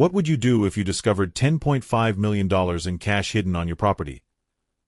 What would you do if you discovered $10.5 million in cash hidden on your property?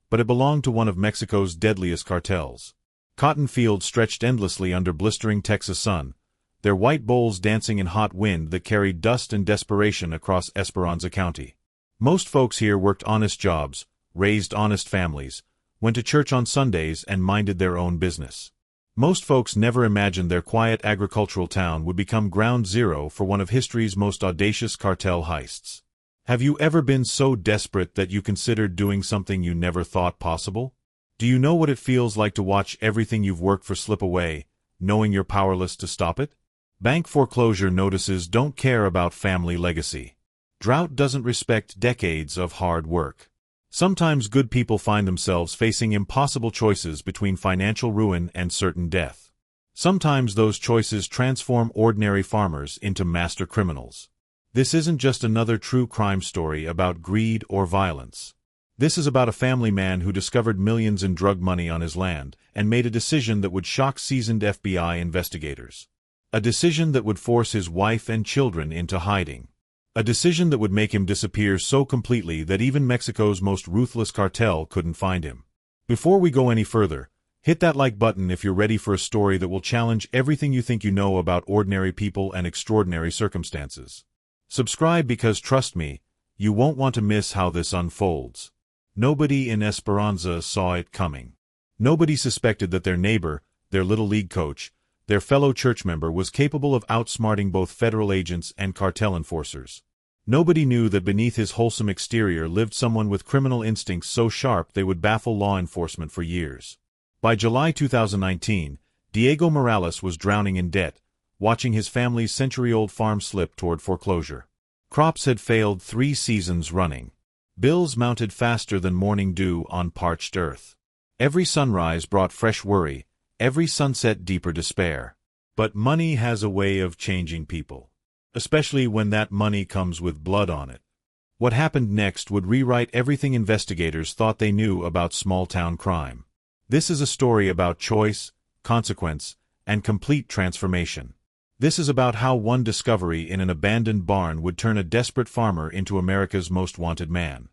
But it belonged to one of Mexico's deadliest cartels. Cotton fields stretched endlessly under blistering Texas sun, their white bowls dancing in hot wind that carried dust and desperation across Esperanza County. Most folks here worked honest jobs, raised honest families, went to church on Sundays and minded their own business. Most folks never imagined their quiet agricultural town would become ground zero for one of history's most audacious cartel heists. Have you ever been so desperate that you considered doing something you never thought possible? Do you know what it feels like to watch everything you've worked for slip away, knowing you're powerless to stop it? Bank foreclosure notices don't care about family legacy. Drought doesn't respect decades of hard work. Sometimes good people find themselves facing impossible choices between financial ruin and certain death. Sometimes those choices transform ordinary farmers into master criminals. This isn't just another true crime story about greed or violence. This is about a family man who discovered millions in drug money on his land and made a decision that would shock seasoned FBI investigators. A decision that would force his wife and children into hiding. A decision that would make him disappear so completely that even Mexico's most ruthless cartel couldn't find him. Before we go any further, hit that like button if you're ready for a story that will challenge everything you think you know about ordinary people and extraordinary circumstances. Subscribe because trust me, you won't want to miss how this unfolds. Nobody in Esperanza saw it coming. Nobody suspected that their neighbor, their little league coach, their fellow church member was capable of outsmarting both federal agents and cartel enforcers. Nobody knew that beneath his wholesome exterior lived someone with criminal instincts so sharp they would baffle law enforcement for years. By July 2019, Diego Morales was drowning in debt, watching his family's century-old farm slip toward foreclosure. Crops had failed 3 seasons running. Bills mounted faster than morning dew on parched earth. Every sunrise brought fresh worry, every sunset deeper despair. But money has a way of changing people, especially when that money comes with blood on it. What happened next would rewrite everything investigators thought they knew about small-town crime. This is a story about choice, consequence, and complete transformation. This is about how one discovery in an abandoned barn would turn a desperate farmer into America's most wanted man.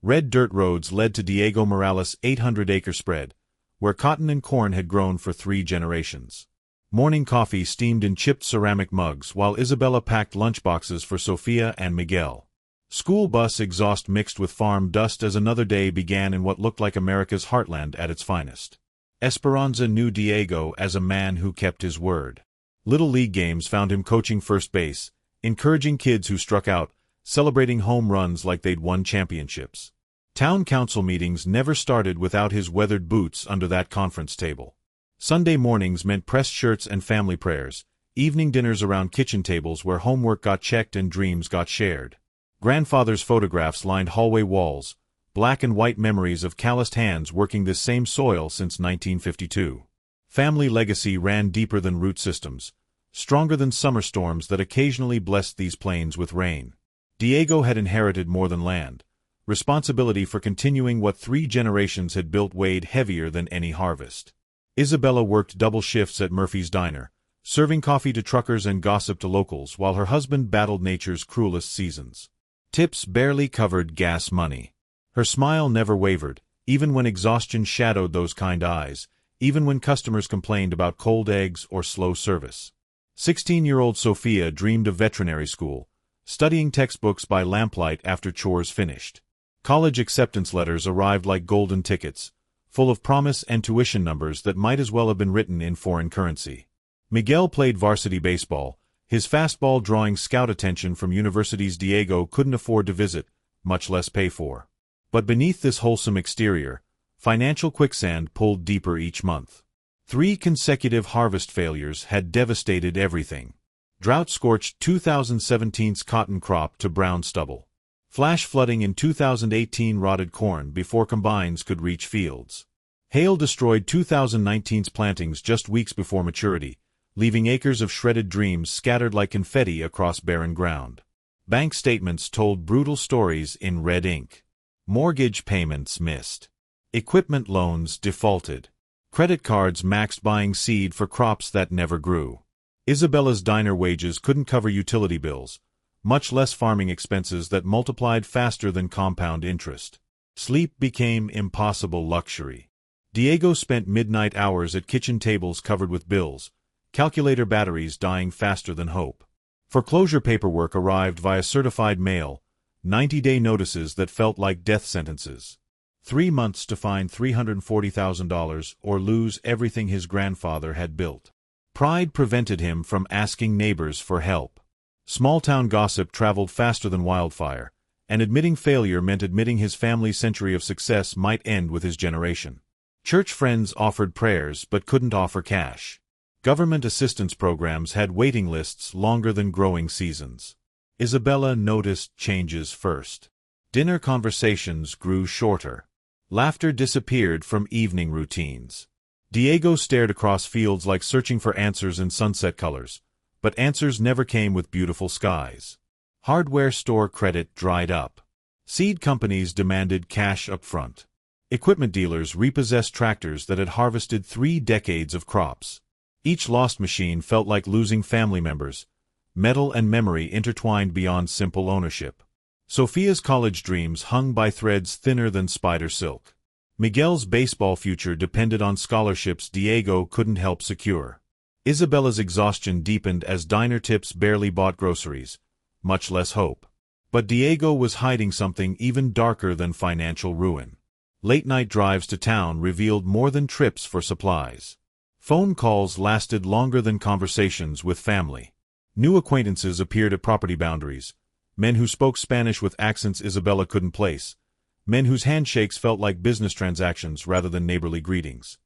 Red dirt roads led to Diego Morales' 800-acre spread, where cotton and corn had grown for 3 generations. Morning coffee steamed in chipped ceramic mugs while Isabella packed lunchboxes for Sofia and Miguel. School bus exhaust mixed with farm dust as another day began in what looked like America's heartland at its finest. Esperanza knew Diego as a man who kept his word. Little league games found him coaching first base, encouraging kids who struck out, celebrating home runs like they'd won championships. Town council meetings never started without his weathered boots under that conference table. Sunday mornings meant pressed shirts and family prayers, evening dinners around kitchen tables where homework got checked and dreams got shared. Grandfather's photographs lined hallway walls, black and white memories of calloused hands working this same soil since 1952. Family legacy ran deeper than root systems, stronger than summer storms that occasionally blessed these plains with rain. Diego had inherited more than land. Responsibility for continuing what 3 generations had built weighed heavier than any harvest. Isabella worked double shifts at Murphy's Diner, serving coffee to truckers and gossip to locals while her husband battled nature's cruelest seasons. Tips barely covered gas money. Her smile never wavered, even when exhaustion shadowed those kind eyes, even when customers complained about cold eggs or slow service. 16-year-old Sofia dreamed of veterinary school, studying textbooks by lamplight after chores finished. College acceptance letters arrived like golden tickets, full of promise and tuition numbers that might as well have been written in foreign currency. Miguel played varsity baseball, his fastball drawing scout attention from universities Diego couldn't afford to visit, much less pay for. But beneath this wholesome exterior, financial quicksand pulled deeper each month. 3 consecutive harvest failures had devastated everything. Drought scorched 2017's cotton crop to brown stubble. Flash flooding in 2018 rotted corn before combines could reach fields. Hail destroyed 2019's plantings just weeks before maturity, leaving acres of shredded dreams scattered like confetti across barren ground. Bank statements told brutal stories in red ink. Mortgage payments missed. Equipment loans defaulted. Credit cards maxed buying seed for crops that never grew. Isabella's diner wages couldn't cover utility bills. much less farming expenses that multiplied faster than compound interest. Sleep became impossible luxury. Diego spent midnight hours at kitchen tables covered with bills, calculator batteries dying faster than hope. Foreclosure paperwork arrived via certified mail, 90-day notices that felt like death sentences. 3 months to find $340,000 or lose everything his grandfather had built. Pride prevented him from asking neighbors for help. Small-town gossip traveled faster than wildfire, and admitting failure meant admitting his family's century of success might end with his generation. Church friends offered prayers but couldn't offer cash. Government assistance programs had waiting lists longer than growing seasons. Isabella noticed changes first. Dinner conversations grew shorter. Laughter disappeared from evening routines. Diego stared across fields like searching for answers in sunset colors, but answers never came with beautiful skies. Hardware store credit dried up. Seed companies demanded cash up front. Equipment dealers repossessed tractors that had harvested 3 decades of crops. Each lost machine felt like losing family members, metal and memory intertwined beyond simple ownership. Sophia's college dreams hung by threads thinner than spider silk. Miguel's baseball future depended on scholarships Diego couldn't help secure. Isabella's exhaustion deepened as diner tips barely bought groceries, much less hope. But Diego was hiding something even darker than financial ruin. Late-night drives to town revealed more than trips for supplies. Phone calls lasted longer than conversations with family. New acquaintances appeared at property boundaries, men who spoke Spanish with accents Isabella couldn't place, men whose handshakes felt like business transactions rather than neighborly greetings.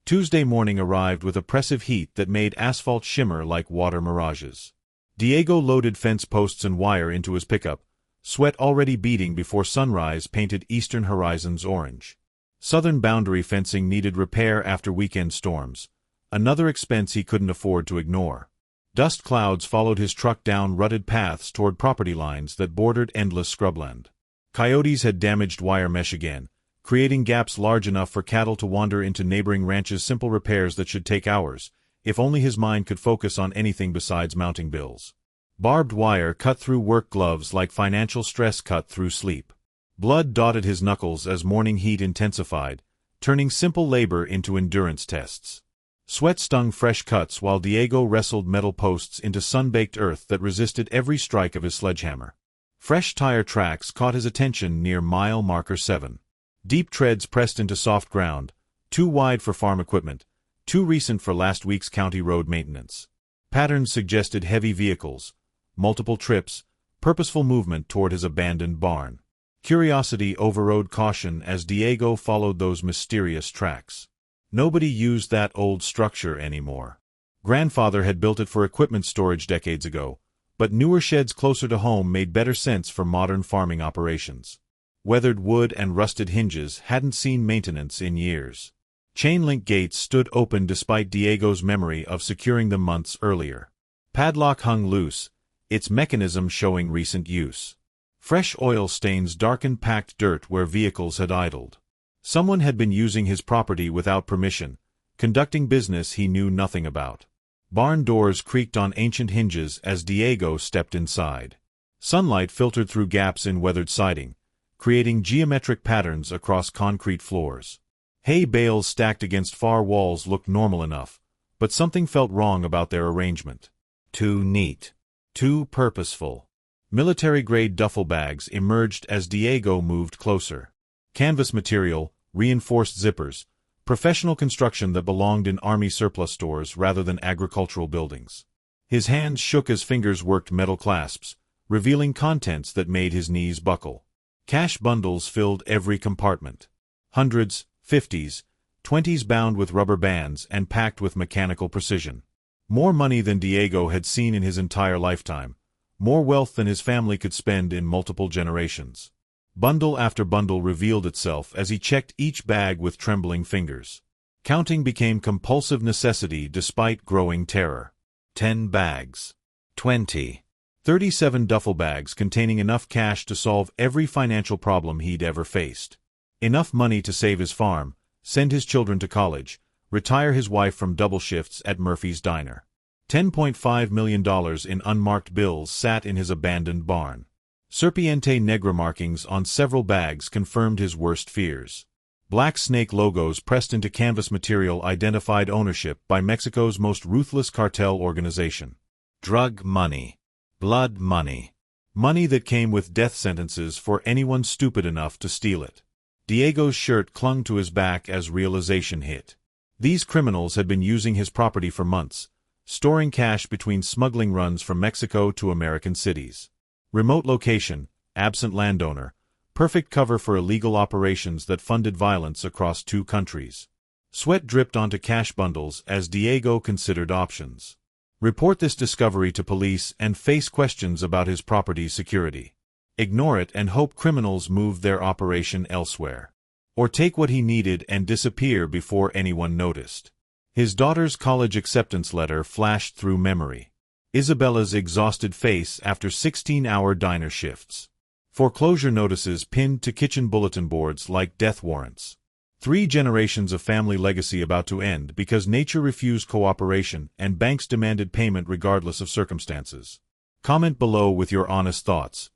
Tuesday morning arrived with oppressive heat that made asphalt shimmer like water mirages. Diego loaded fence posts and wire into his pickup, sweat already beading before sunrise painted eastern horizons orange. Southern boundary fencing needed repair after weekend storms, another expense he couldn't afford to ignore. Dust clouds followed his truck down rutted paths toward property lines that bordered endless scrubland. Coyotes had damaged wire mesh again, creating gaps large enough for cattle to wander into neighboring ranches. Simple repairs that should take hours, if only his mind could focus on anything besides mounting bills. Barbed wire cut through work gloves like financial stress cut through sleep. Blood dotted his knuckles as morning heat intensified, turning simple labor into endurance tests. Sweat stung fresh cuts while Diego wrestled metal posts into sun-baked earth that resisted every strike of his sledgehammer. Fresh tire tracks caught his attention near mile marker 7. Deep treads pressed into soft ground, too wide for farm equipment, too recent for last week's county road maintenance. Patterns suggested heavy vehicles, multiple trips, purposeful movement toward his abandoned barn. Curiosity overrode caution as Diego followed those mysterious tracks. Nobody used that old structure anymore. Grandfather had built it for equipment storage decades ago, but newer sheds closer to home made better sense for modern farming operations. Weathered wood and rusted hinges hadn't seen maintenance in years. Chain-link gates stood open despite Diego's memory of securing them months earlier. Padlock hung loose, its mechanism showing recent use. Fresh oil stains darkened packed dirt where vehicles had idled. Someone had been using his property without permission, conducting business he knew nothing about. Barn doors creaked on ancient hinges as Diego stepped inside. Sunlight filtered through gaps in weathered siding, creating geometric patterns across concrete floors. Hay bales stacked against far walls looked normal enough, but something felt wrong about their arrangement. Too neat. Too purposeful. Military-grade duffel bags emerged as Diego moved closer. Canvas material, reinforced zippers, professional construction that belonged in army surplus stores rather than agricultural buildings. His hands shook as fingers worked metal clasps, revealing contents that made his knees buckle. Cash bundles filled every compartment. Hundreds, 50s, 20s bound with rubber bands and packed with mechanical precision. More money than Diego had seen in his entire lifetime, more wealth than his family could spend in multiple generations. Bundle after bundle revealed itself as he checked each bag with trembling fingers. Counting became compulsive necessity despite growing terror. 10 bags. 20. 37 duffel bags containing enough cash to solve every financial problem he'd ever faced. Enough money to save his farm, send his children to college, retire his wife from double shifts at Murphy's Diner. $10.5 million in unmarked bills sat in his abandoned barn. Serpiente Negra markings on several bags confirmed his worst fears. Black snake logos pressed into canvas material identified ownership by Mexico's most ruthless cartel organization. Drug money. Blood money. Money that came with death sentences for anyone stupid enough to steal it. Diego's shirt clung to his back as realization hit. These criminals had been using his property for months, storing cash between smuggling runs from Mexico to American cities. Remote location, absent landowner, perfect cover for illegal operations that funded violence across two countries. Sweat dripped onto cash bundles as Diego considered options. Report this discovery to police and face questions about his property's security. Ignore it and hope criminals move their operation elsewhere. Or take what he needed and disappear before anyone noticed. His daughter's college acceptance letter flashed through memory. Isabella's exhausted face after 16-hour diner shifts. Foreclosure notices pinned to kitchen bulletin boards like death warrants. 3 generations of family legacy about to end because nature refused cooperation and banks demanded payment regardless of circumstances. Comment below with your honest thoughts.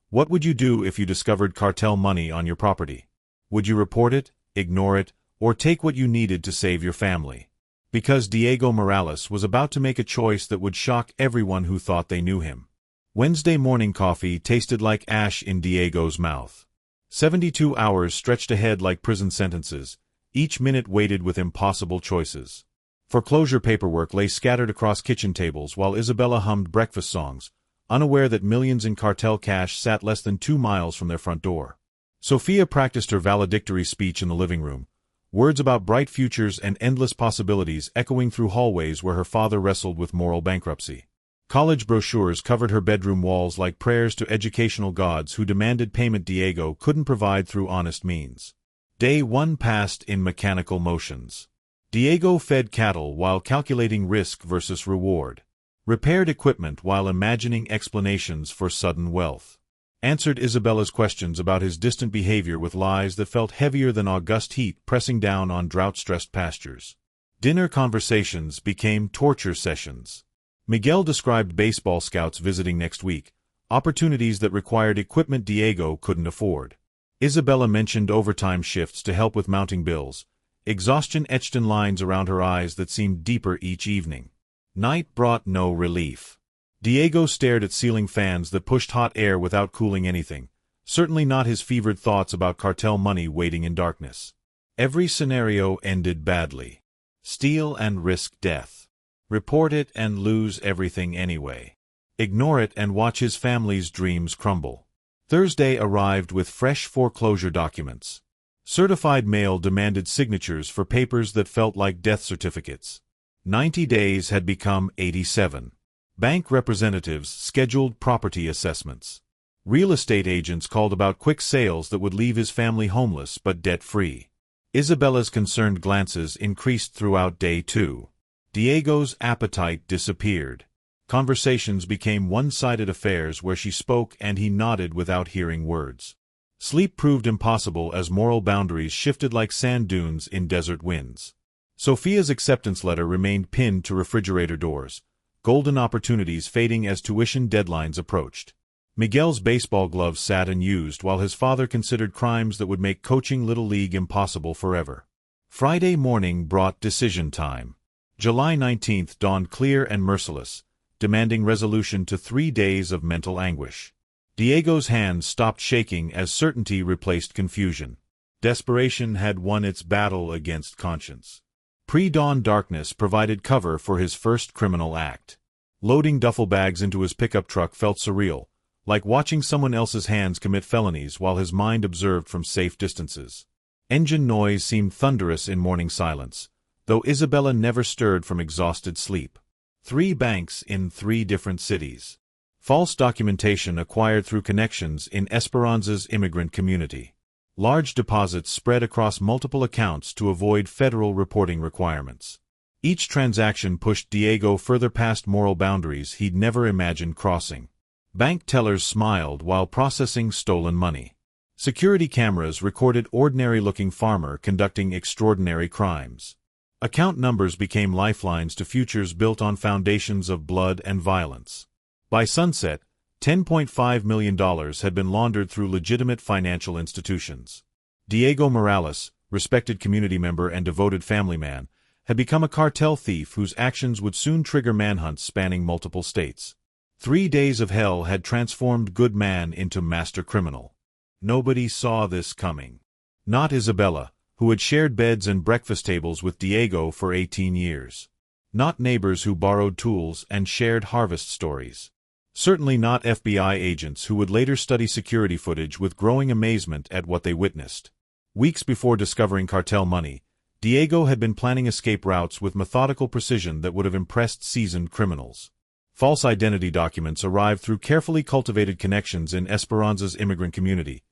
What would you do if you discovered cartel money on your property? Would you report it, ignore it, or take what you needed to save your family? Because Diego Morales was about to make a choice that would shock everyone who thought they knew him. Wednesday morning coffee tasted like ash in Diego's mouth. 72 hours stretched ahead like prison sentences, each minute weighted with impossible choices. Foreclosure paperwork lay scattered across kitchen tables while Isabella hummed breakfast songs, unaware that millions in cartel cash sat less than 2 miles from their front door. Sophia practiced her valedictory speech in the living room, words about bright futures and endless possibilities echoing through hallways where her father wrestled with moral bankruptcy. College brochures covered her bedroom walls like prayers to educational gods who demanded payment Diego couldn't provide through honest means. Day 1 passed in mechanical motions. Diego fed cattle while calculating risk versus reward. Repaired equipment while imagining explanations for sudden wealth. Answered Isabella's questions about his distant behavior with lies that felt heavier than august heat pressing down on drought-stressed pastures. Dinner conversations became torture sessions. Miguel described baseball scouts visiting next week, opportunities that required equipment Diego couldn't afford. Isabella mentioned overtime shifts to help with mounting bills, exhaustion etched in lines around her eyes that seemed deeper each evening. Night brought no relief. Diego stared at ceiling fans that pushed hot air without cooling anything, certainly not his fevered thoughts about cartel money waiting in darkness. Every scenario ended badly. Steal and risk death. Report it and lose everything anyway. Ignore it and watch his family's dreams crumble. Thursday arrived with fresh foreclosure documents. Certified mail demanded signatures for papers that felt like death certificates. 90 days had become 87. Bank representatives scheduled property assessments. Real estate agents called about quick sales that would leave his family homeless but debt-free. Isabella's concerned glances increased throughout day 2. Diego's appetite disappeared. Conversations became one-sided affairs where she spoke and he nodded without hearing words. Sleep proved impossible as moral boundaries shifted like sand dunes in desert winds. Sophia's acceptance letter remained pinned to refrigerator doors, golden opportunities fading as tuition deadlines approached. Miguel's baseball gloves sat unused while his father considered crimes that would make coaching Little League impossible forever. Friday morning brought decision time. July 19th dawned clear and merciless, demanding resolution to 3 days of mental anguish. Diego's hands stopped shaking as certainty replaced confusion. Desperation had won its battle against conscience. Pre-dawn darkness provided cover for his first criminal act. Loading duffel bags into his pickup truck felt surreal, like watching someone else's hands commit felonies while his mind observed from safe distances. Engine noise seemed thunderous in morning silence, though Isabella never stirred from exhausted sleep. 3 banks in 3 different cities. False documentation acquired through connections in Esperanza's immigrant community. Large deposits spread across multiple accounts to avoid federal reporting requirements. Each transaction pushed Diego further past moral boundaries he'd never imagined crossing. Bank tellers smiled while processing stolen money. Security cameras recorded ordinary-looking farmer conducting extraordinary crimes. Account numbers became lifelines to futures built on foundations of blood and violence. By sunset, $10.5 million had been laundered through legitimate financial institutions. Diego Morales, respected community member and devoted family man, had become a cartel thief whose actions would soon trigger manhunts spanning multiple states. 3 days of hell had transformed good man into master criminal. Nobody saw this coming. Not Isabella, who had shared beds and breakfast tables with Diego for 18 years. Not neighbors who borrowed tools and shared harvest stories. Certainly not FBI agents who would later study security footage with growing amazement at what they witnessed. Weeks before discovering cartel money, Diego had been planning escape routes with methodical precision that would have impressed seasoned criminals. False identity documents arrived through carefully cultivated connections in Esperanza's immigrant community,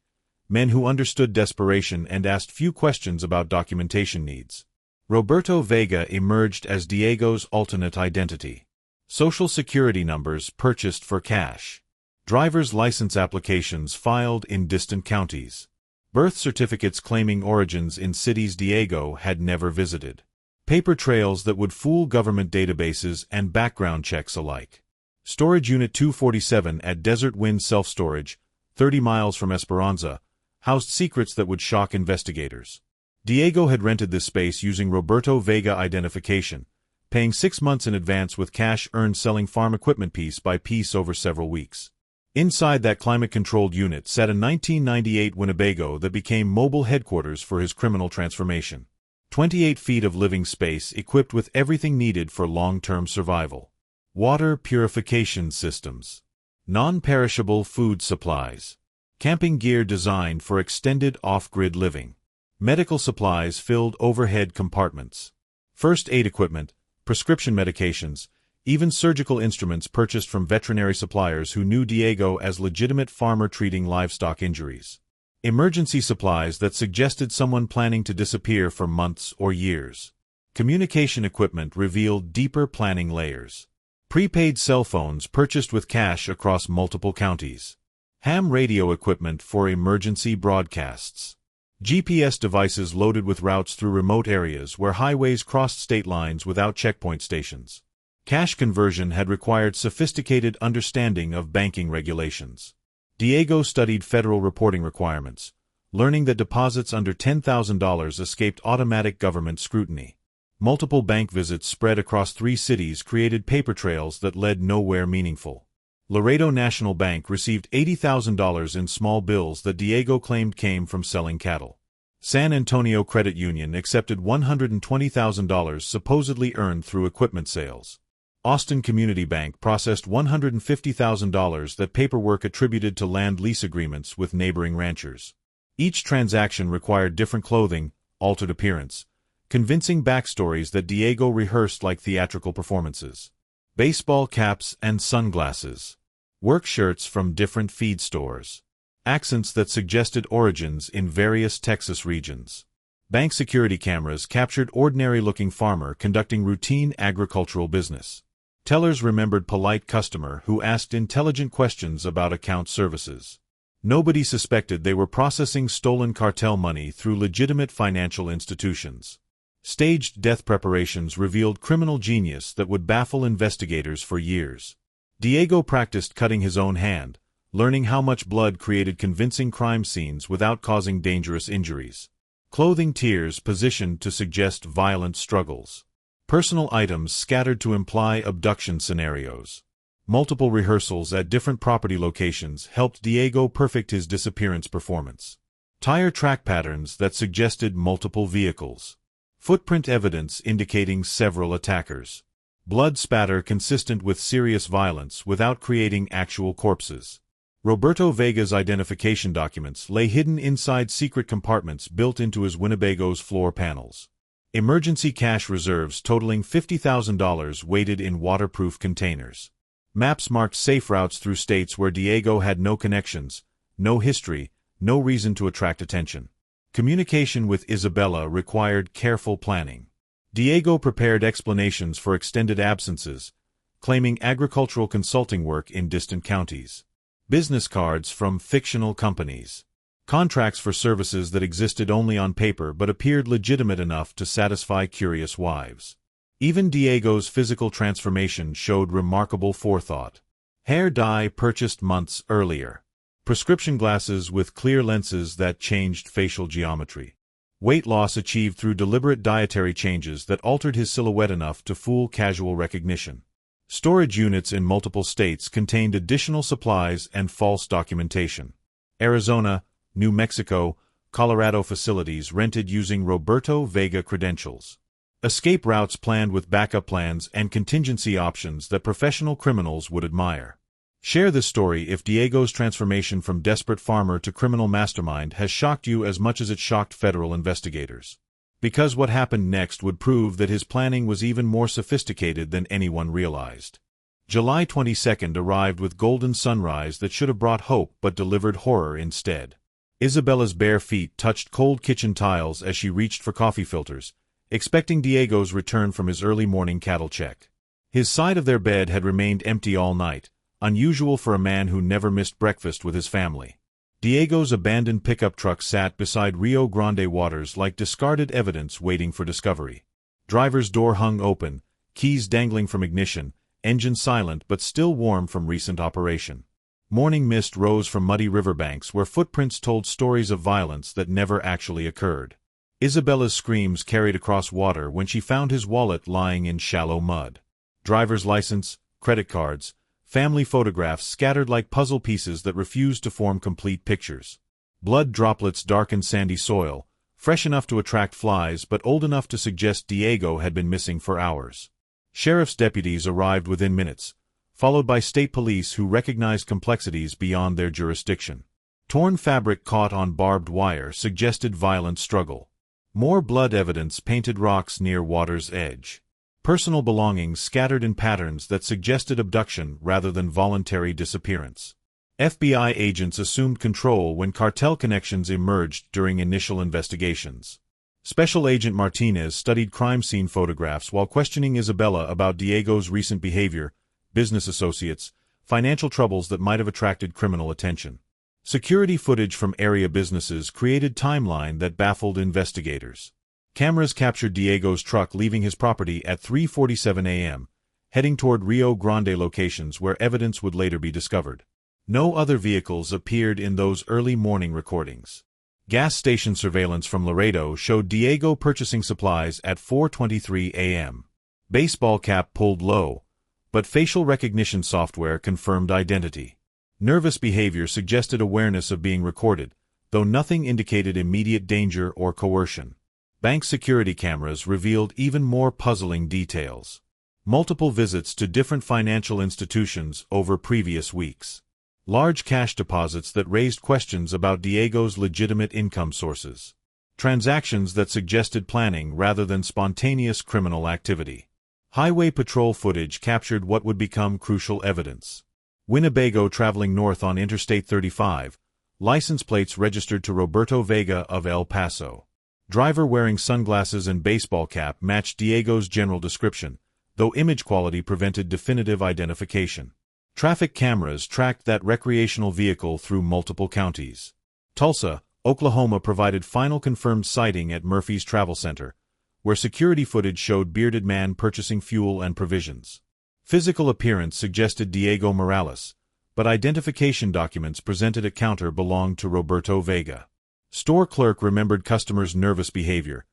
men who understood desperation and asked few questions about documentation needs. Roberto Vega emerged as Diego's alternate identity. Social security numbers purchased for cash. Driver's license applications filed in distant counties. Birth certificates claiming origins in cities Diego had never visited. Paper trails that would fool government databases and background checks alike. Storage Unit 247 at Desert Wind Self-Storage, 30 miles from Esperanza, housed secrets that would shock investigators. Diego had rented this space using Roberto Vega identification, paying 6 months in advance with cash earned selling farm equipment piece by piece over several weeks. Inside that climate-controlled unit sat a 1998 Winnebago that became mobile headquarters for his criminal transformation. 28 feet of living space equipped with everything needed for long-term survival. Water purification systems. Non-perishable food supplies. Camping gear designed for extended off-grid living. Medical supplies filled overhead compartments. First aid equipment, prescription medications, even surgical instruments purchased from veterinary suppliers who knew Diego as legitimate farmer treating livestock injuries. Emergency supplies that suggested someone planning to disappear for months or years. Communication equipment revealed deeper planning layers. Prepaid cell phones purchased with cash across multiple counties. Ham radio equipment for emergency broadcasts. GPS devices loaded with routes through remote areas where highways crossed state lines without checkpoint stations. Cash conversion had required sophisticated understanding of banking regulations. Diego studied federal reporting requirements, learning that deposits under $10,000 escaped automatic government scrutiny. Multiple bank visits spread across 3 cities created paper trails that led nowhere meaningful. Laredo National Bank received $80,000 in small bills that Diego claimed came from selling cattle. San Antonio Credit Union accepted $120,000 supposedly earned through equipment sales. Austin Community Bank processed $150,000 that paperwork attributed to land lease agreements with neighboring ranchers. Each transaction required different clothing, altered appearance, convincing backstories that Diego rehearsed like theatrical performances. Baseball caps and sunglasses. Work shirts from different feed stores. Accents that suggested origins in various Texas regions. Bank security cameras captured ordinary-looking farmer conducting routine agricultural business. Tellers remembered polite customer who asked intelligent questions about account services. Nobody suspected they were processing stolen cartel money through legitimate financial institutions. Staged death preparations revealed criminal genius that would baffle investigators for years. Diego practiced cutting his own hand, learning how much blood created convincing crime scenes without causing dangerous injuries. Clothing tiers positioned to suggest violent struggles. Personal items scattered to imply abduction scenarios. Multiple rehearsals at different property locations helped Diego perfect his disappearance performance. Tire track patterns that suggested multiple vehicles. Footprint evidence indicating several attackers. Blood spatter consistent with serious violence without creating actual corpses. Roberto Vega's identification documents lay hidden inside secret compartments built into his Winnebago's floor panels. Emergency cash reserves totaling $50,000 waited in waterproof containers. Maps marked safe routes through states where Diego had no connections, no history, no reason to attract attention. Communication with Isabella required careful planning. Diego prepared explanations for extended absences, claiming agricultural consulting work in distant counties. Business cards from fictional companies. Contracts for services that existed only on paper but appeared legitimate enough to satisfy curious wives. Even Diego's physical transformation showed remarkable forethought. Hair dye purchased months earlier. Prescription glasses with clear lenses that changed facial geometry. Weight loss achieved through deliberate dietary changes that altered his silhouette enough to fool casual recognition. Storage units in multiple states contained additional supplies and false documentation. Arizona, New Mexico, Colorado facilities rented using Roberto Vega credentials. Escape routes planned with backup plans and contingency options that professional criminals would admire. Share this story if Diego's transformation from desperate farmer to criminal mastermind has shocked you as much as it shocked federal investigators. Because what happened next would prove that his planning was even more sophisticated than anyone realized. July 22nd arrived with golden sunrise that should have brought hope but delivered horror instead. Isabella's bare feet touched cold kitchen tiles as she reached for coffee filters, expecting Diego's return from his early morning cattle check. His side of their bed had remained empty all night, unusual for a man who never missed breakfast with his family. Diego's abandoned pickup truck sat beside Rio Grande waters like discarded evidence waiting for discovery. Driver's door hung open, keys dangling from ignition, engine silent but still warm from recent operation. Morning mist rose from muddy riverbanks where footprints told stories of violence that never actually occurred. Isabella's screams carried across water when she found his wallet lying in shallow mud. Driver's license, credit cards, family photographs scattered like puzzle pieces that refused to form complete pictures. Blood droplets darkened sandy soil, fresh enough to attract flies but old enough to suggest Diego had been missing for hours. Sheriff's deputies arrived within minutes, followed by state police who recognized complexities beyond their jurisdiction. Torn fabric caught on barbed wire suggested violent struggle. More blood evidence painted rocks near water's edge. Personal belongings scattered in patterns that suggested abduction rather than voluntary disappearance. FBI agents assumed control when cartel connections emerged during initial investigations. Special Agent Martinez studied crime scene photographs while questioning Isabella about Diego's recent behavior, business associates, financial troubles that might have attracted criminal attention. Security footage from area businesses created timeline that baffled investigators. Cameras captured Diego's truck leaving his property at 3:47 a.m., heading toward Rio Grande locations where evidence would later be discovered. No other vehicles appeared in those early morning recordings. Gas station surveillance from Laredo showed Diego purchasing supplies at 4:23 a.m. Baseball cap pulled low, but facial recognition software confirmed identity. Nervous behavior suggested awareness of being recorded, though nothing indicated immediate danger or coercion. Bank security cameras revealed even more puzzling details. Multiple visits to different financial institutions over previous weeks. Large cash deposits that raised questions about Diego's legitimate income sources. Transactions that suggested planning rather than spontaneous criminal activity. Highway patrol footage captured what would become crucial evidence. Winnebago traveling north on Interstate 35, license plates registered to Roberto Vega of El Paso. Driver wearing sunglasses and baseball cap matched Diego's general description, though image quality prevented definitive identification. Traffic cameras tracked that recreational vehicle through multiple counties. Tulsa, Oklahoma provided final confirmed sighting at Murphy's Travel Center, where security footage showed bearded man purchasing fuel and provisions. Physical appearance suggested Diego Morales, but identification documents presented a counter belonged to Roberto Vega. Store clerk remembered customers' nervous behavior.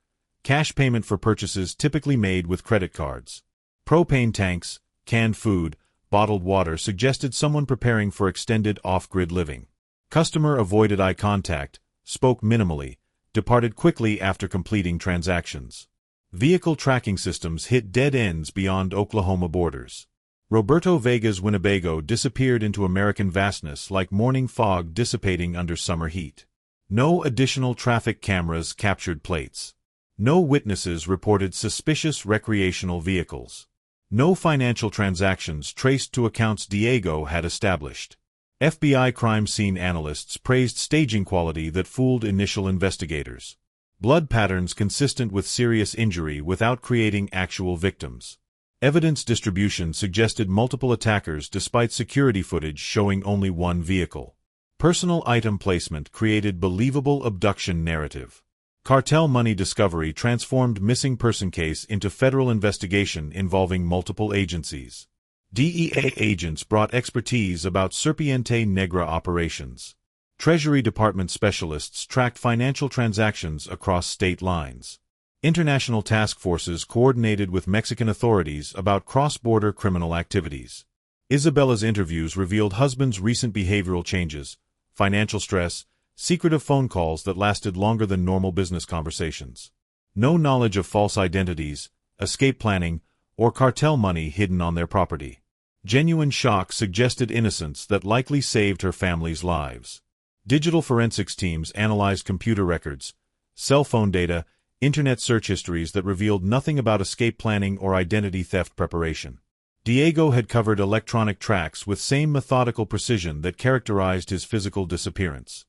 Cash payment for purchases typically made with credit cards. Propane tanks, canned food, bottled water suggested someone preparing for extended off-grid living. Customer avoided eye contact, spoke minimally, departed quickly after completing transactions. Vehicle tracking systems hit dead ends beyond Oklahoma borders. Roberto Vega's Winnebago disappeared into American vastness like morning fog dissipating under summer heat. No additional traffic cameras captured plates. No witnesses reported suspicious recreational vehicles. No financial transactions traced to accounts Diego had established. FBI crime scene analysts praised staging quality that fooled initial investigators. Blood patterns consistent with serious injury without creating actual victims. Evidence distribution suggested multiple attackers despite security footage showing only one vehicle. Personal item placement created believable abduction narrative. Cartel money discovery transformed missing person case into federal investigation involving multiple agencies. DEA agents brought expertise about Serpiente Negra operations. Treasury Department specialists tracked financial transactions across state lines. International task forces coordinated with Mexican authorities about cross-border criminal activities. Isabella's interviews revealed husband's recent behavioral changes, financial stress, secretive phone calls that lasted longer than normal business conversations. No knowledge of false identities, escape planning, or cartel money hidden on their property. Genuine shock suggested innocence that likely saved her family's lives. Digital forensics teams analyzed computer records, cell phone data, internet search histories that revealed nothing about escape planning or identity theft preparation. Diego had covered electronic tracks with same methodical precision that characterized his physical disappearance.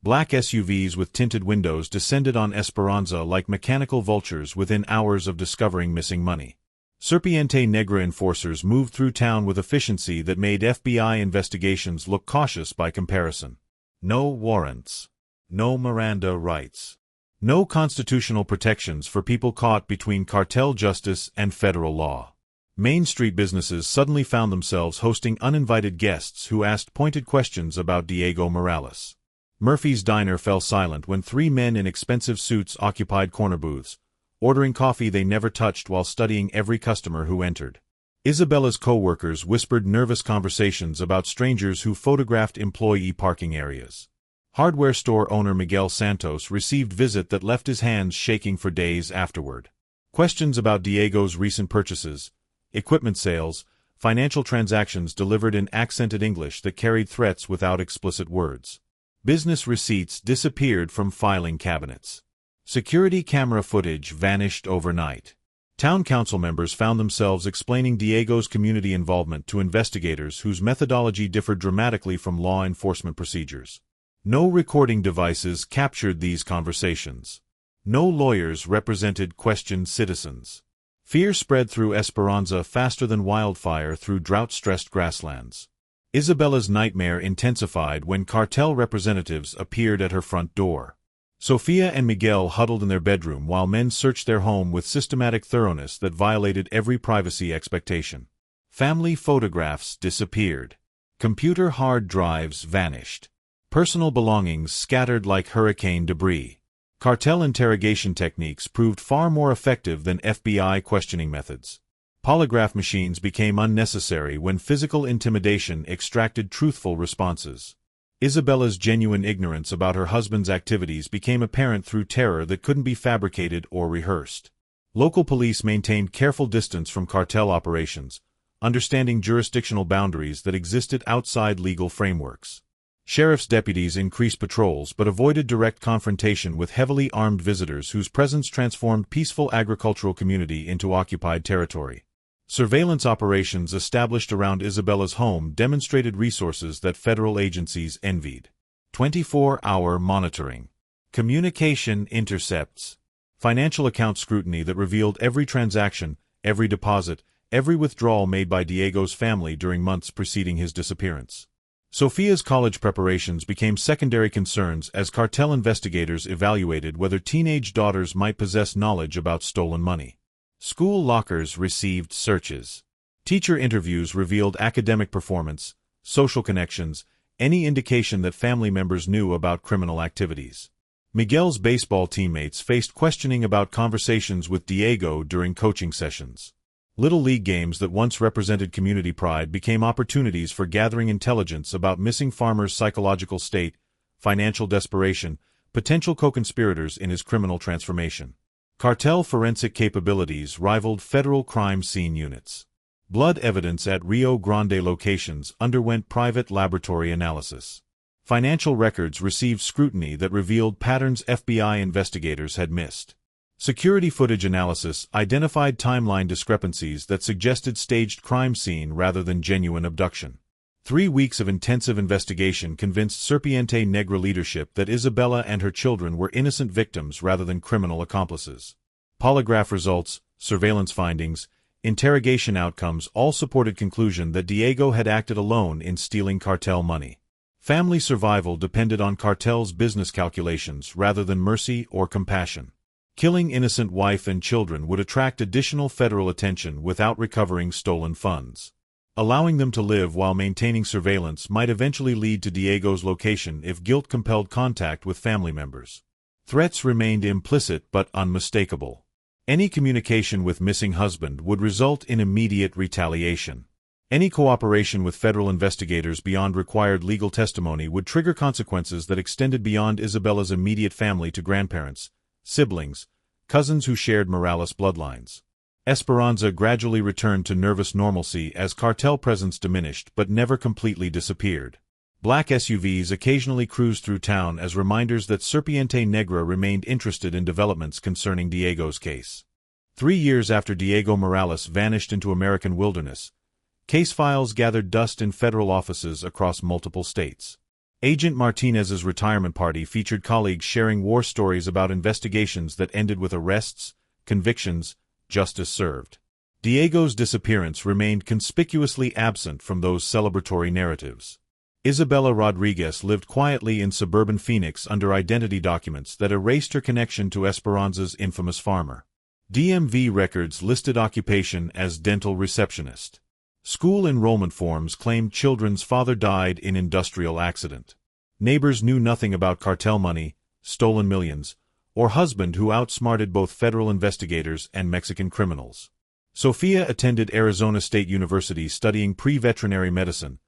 Black SUVs with tinted windows descended on Esperanza like mechanical vultures within hours of discovering missing money. Serpiente Negra enforcers moved through town with efficiency that made FBI investigations look cautious by comparison. No warrants. No Miranda rights. No constitutional protections for people caught between cartel justice and federal law. Main Street businesses suddenly found themselves hosting uninvited guests who asked pointed questions about Diego Morales. Murphy's Diner fell silent when 3 men in expensive suits occupied corner booths, ordering coffee they never touched while studying every customer who entered. Isabella's co-workers whispered nervous conversations about strangers who photographed employee parking areas. Hardware store owner Miguel Santos received visit that left his hands shaking for days afterward. Questions about Diego's recent purchases, equipment sales, financial transactions delivered in accented English that carried threats without explicit words. Business receipts disappeared from filing cabinets. Security camera footage vanished overnight. Town council members found themselves explaining Diego's community involvement to investigators whose methodology differed dramatically from law enforcement procedures. No recording devices captured these conversations. No lawyers represented questioned citizens. Fear spread through Esperanza faster than wildfire through drought-stressed grasslands. Isabella's nightmare intensified when cartel representatives appeared at her front door. Sofia and Miguel huddled in their bedroom while men searched their home with systematic thoroughness that violated every privacy expectation. Family photographs disappeared. Computer hard drives vanished. Personal belongings scattered like hurricane debris. Cartel interrogation techniques proved far more effective than FBI questioning methods. Polygraph machines became unnecessary when physical intimidation extracted truthful responses. Isabella's genuine ignorance about her husband's activities became apparent through terror that couldn't be fabricated or rehearsed. Local police maintained careful distance from cartel operations, understanding jurisdictional boundaries that existed outside legal frameworks. Sheriff's deputies increased patrols but avoided direct confrontation with heavily armed visitors whose presence transformed peaceful agricultural community into occupied territory. Surveillance operations established around Isabella's home demonstrated resources that federal agencies envied. 24-hour monitoring. Communication intercepts. Financial account scrutiny that revealed every transaction, every deposit, every withdrawal made by Diego's family during months preceding his disappearance. Sofia's college preparations became secondary concerns as cartel investigators evaluated whether teenage daughters might possess knowledge about stolen money. School lockers received searches. Teacher interviews revealed academic performance, social connections, any indication that family members knew about criminal activities. Miguel's baseball teammates faced questioning about conversations with Diego during coaching sessions. Little league games that once represented community pride became opportunities for gathering intelligence about missing farmers' psychological state, financial desperation, potential co-conspirators in his criminal transformation. Cartel forensic capabilities rivaled federal crime scene units. Blood evidence at Rio Grande locations underwent private laboratory analysis. Financial records received scrutiny that revealed patterns FBI investigators had missed. Security footage analysis identified timeline discrepancies that suggested staged crime scene rather than genuine abduction. 3 weeks of intensive investigation convinced Serpiente Negra leadership that Isabella and her children were innocent victims rather than criminal accomplices. Polygraph results, surveillance findings, interrogation outcomes all supported conclusion that Diego had acted alone in stealing cartel money. Family survival depended on Cartel's business calculations rather than mercy or compassion. Killing innocent wife and children would attract additional federal attention without recovering stolen funds. Allowing them to live while maintaining surveillance might eventually lead to Diego's location if guilt compelled contact with family members. Threats remained implicit but unmistakable. Any communication with missing husband would result in immediate retaliation. Any cooperation with federal investigators beyond required legal testimony would trigger consequences that extended beyond Isabella's immediate family to grandparents, siblings, cousins who shared Morales bloodlines. Esperanza gradually returned to nervous normalcy as cartel presence diminished but never completely disappeared. Black SUVs occasionally cruised through town as reminders that Serpiente Negra remained interested in developments concerning Diego's case. 3 years after Diego Morales vanished into American wilderness, case files gathered dust in federal offices across multiple states. Agent Martinez's retirement party featured colleagues sharing war stories about investigations that ended with arrests, convictions, justice served. Diego's disappearance remained conspicuously absent from those celebratory narratives. Isabella Rodriguez lived quietly in suburban Phoenix under identity documents that erased her connection to Esperanza's infamous farmer. DMV records listed occupation as dental receptionist. School enrollment forms claimed children's father died in industrial accident. Neighbors knew nothing about cartel money, stolen millions, or husband who outsmarted both federal investigators and Mexican criminals. Sofia attended Arizona State University studying pre-veterinary medicine,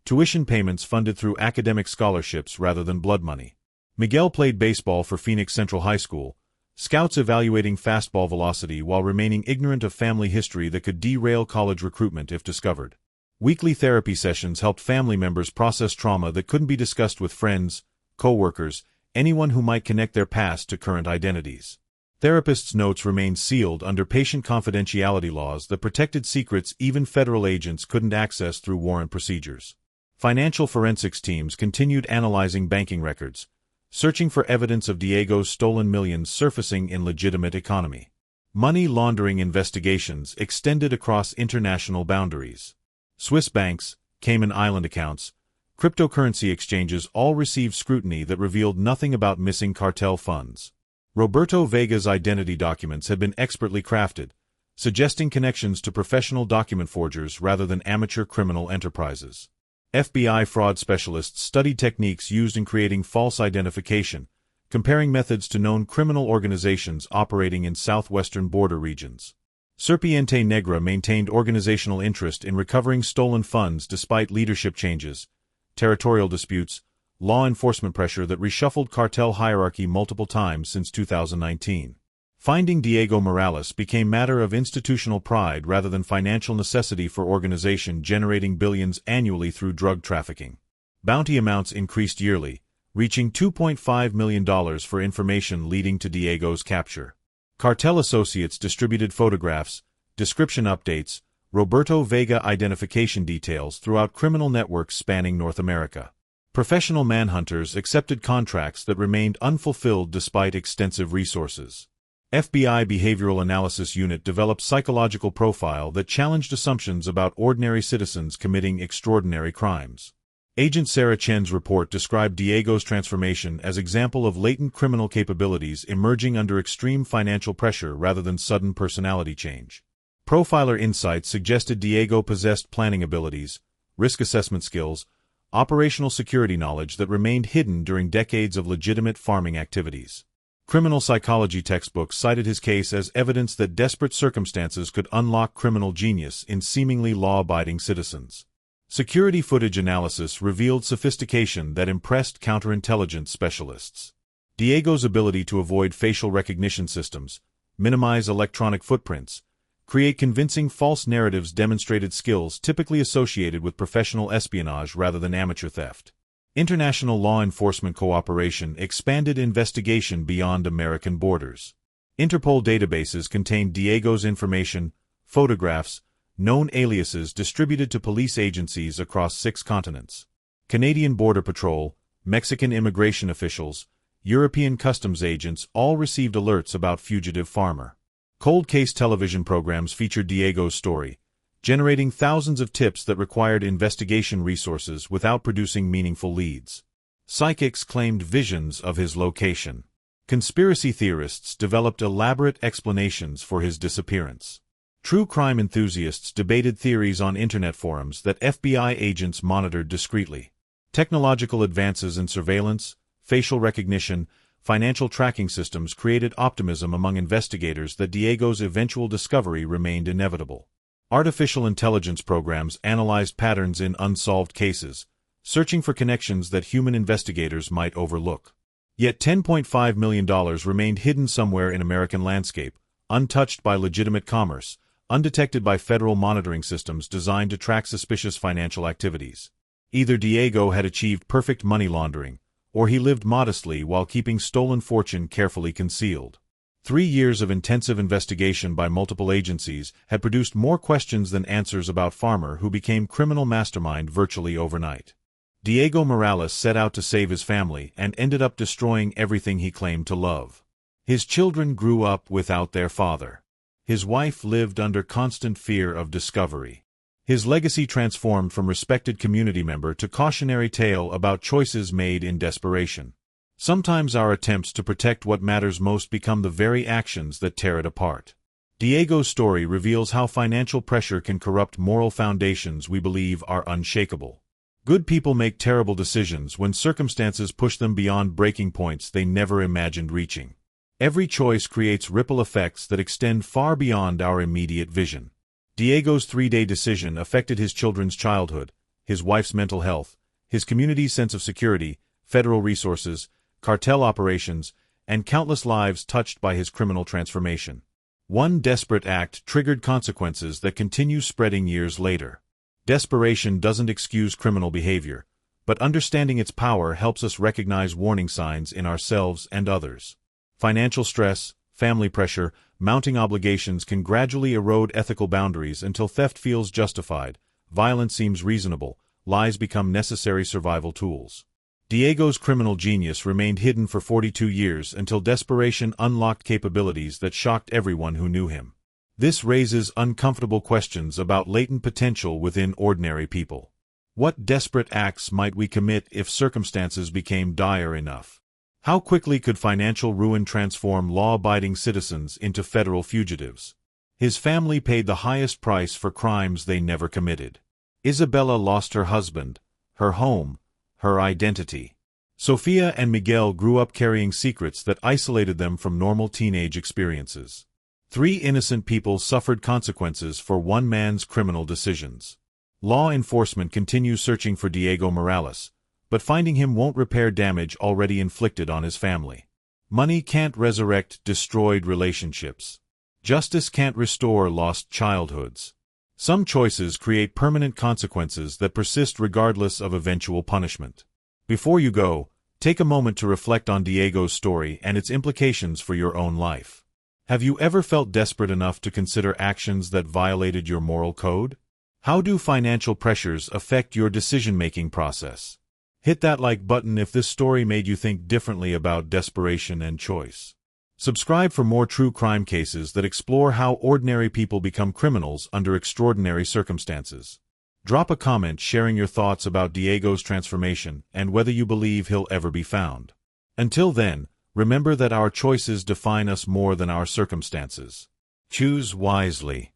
tuition payments funded through academic scholarships rather than blood money. Miguel played baseball for Phoenix Central High School, scouts evaluating fastball velocity while remaining ignorant of family history that could derail college recruitment if discovered. Weekly therapy sessions helped family members process trauma that couldn't be discussed with friends, co-workers, anyone who might connect their past to current identities. Therapists' notes remained sealed under patient confidentiality laws that protected secrets even federal agents couldn't access through warrant procedures. Financial forensics teams continued analyzing banking records, searching for evidence of Diego's stolen millions surfacing in legitimate economy. Money laundering investigations extended across international boundaries. Swiss banks, Cayman Island accounts, cryptocurrency exchanges all received scrutiny that revealed nothing about missing cartel funds. Roberto Vega's identity documents had been expertly crafted, suggesting connections to professional document forgers rather than amateur criminal enterprises. FBI fraud specialists studied techniques used in creating false identification, comparing methods to known criminal organizations operating in southwestern border regions. Serpiente Negra maintained organizational interest in recovering stolen funds despite leadership changes, territorial disputes, law enforcement pressure that reshuffled cartel hierarchy multiple times since 2019. Finding Diego Morales became matter of institutional pride rather than financial necessity for organization generating billions annually through drug trafficking. Bounty amounts increased yearly, reaching $2.5 million for information leading to Diego's capture. Cartel associates distributed photographs, description updates, Roberto Vega identification details throughout criminal networks spanning North America. Professional manhunters accepted contracts that remained unfulfilled despite extensive resources. FBI Behavioral Analysis Unit developed psychological profile that challenged assumptions about ordinary citizens committing extraordinary crimes. Agent Sarah Chen's report described Diego's transformation as example of latent criminal capabilities emerging under extreme financial pressure rather than sudden personality change. Profiler insights suggested Diego possessed planning abilities, risk assessment skills, operational security knowledge that remained hidden during decades of legitimate farming activities. Criminal psychology textbooks cited his case as evidence that desperate circumstances could unlock criminal genius in seemingly law-abiding citizens. Security footage analysis revealed sophistication that impressed counterintelligence specialists. Diego's ability to avoid facial recognition systems, minimize electronic footprints, create convincing false narratives demonstrated skills typically associated with professional espionage rather than amateur theft. International law enforcement cooperation expanded investigation beyond American borders. Interpol databases contained Diego's information, photographs, known aliases distributed to police agencies across 6 continents. Canadian Border Patrol, Mexican immigration officials, European customs agents all received alerts about fugitive farmer. Cold case television programs featured Diego's story, generating thousands of tips that required investigation resources without producing meaningful leads. Psychics claimed visions of his location. Conspiracy theorists developed elaborate explanations for his disappearance. True crime enthusiasts debated theories on internet forums that FBI agents monitored discreetly. Technological advances in surveillance, facial recognition, financial tracking systems created optimism among investigators that Diego's eventual discovery remained inevitable. Artificial intelligence programs analyzed patterns in unsolved cases, searching for connections that human investigators might overlook. Yet $10.5 million remained hidden somewhere in American landscape, untouched by legitimate commerce, undetected by federal monitoring systems designed to track suspicious financial activities. Either Diego had achieved perfect money laundering, or he lived modestly while keeping stolen fortune carefully concealed. 3 years of intensive investigation by multiple agencies had produced more questions than answers about Farmer, who became criminal mastermind virtually overnight. Diego Morales set out to save his family and ended up destroying everything he claimed to love. His children grew up without their father. His wife lived under constant fear of discovery. His legacy transformed from respected community member to cautionary tale about choices made in desperation. Sometimes our attempts to protect what matters most become the very actions that tear it apart. Diego's story reveals how financial pressure can corrupt moral foundations we believe are unshakable. Good people make terrible decisions when circumstances push them beyond breaking points they never imagined reaching. Every choice creates ripple effects that extend far beyond our immediate vision. Diego's 3-day decision affected his children's childhood, his wife's mental health, his community's sense of security, federal resources, cartel operations, and countless lives touched by his criminal transformation. One desperate act triggered consequences that continue spreading years later. Desperation doesn't excuse criminal behavior, but understanding its power helps us recognize warning signs in ourselves and others. Financial stress, family pressure, mounting obligations can gradually erode ethical boundaries until theft feels justified, violence seems reasonable, lies become necessary survival tools. Diego's criminal genius remained hidden for 42 years until desperation unlocked capabilities that shocked everyone who knew him. This raises uncomfortable questions about latent potential within ordinary people. What desperate acts might we commit if circumstances became dire enough? How quickly could financial ruin transform law-abiding citizens into federal fugitives? His family paid the highest price for crimes they never committed. Isabella lost her husband, her home, her identity. Sofia and Miguel grew up carrying secrets that isolated them from normal teenage experiences. 3 innocent people suffered consequences for one man's criminal decisions. Law enforcement continues searching for Diego Morales, but finding him won't repair damage already inflicted on his family. Money can't resurrect destroyed relationships. Justice can't restore lost childhoods. Some choices create permanent consequences that persist regardless of eventual punishment. Before you go, take a moment to reflect on Diego's story and its implications for your own life. Have you ever felt desperate enough to consider actions that violated your moral code? How do financial pressures affect your decision-making process? Hit that like button if this story made you think differently about desperation and choice. Subscribe for more true crime cases that explore how ordinary people become criminals under extraordinary circumstances. Drop a comment sharing your thoughts about Diego's transformation and whether you believe he'll ever be found. Until then, remember that our choices define us more than our circumstances. Choose wisely.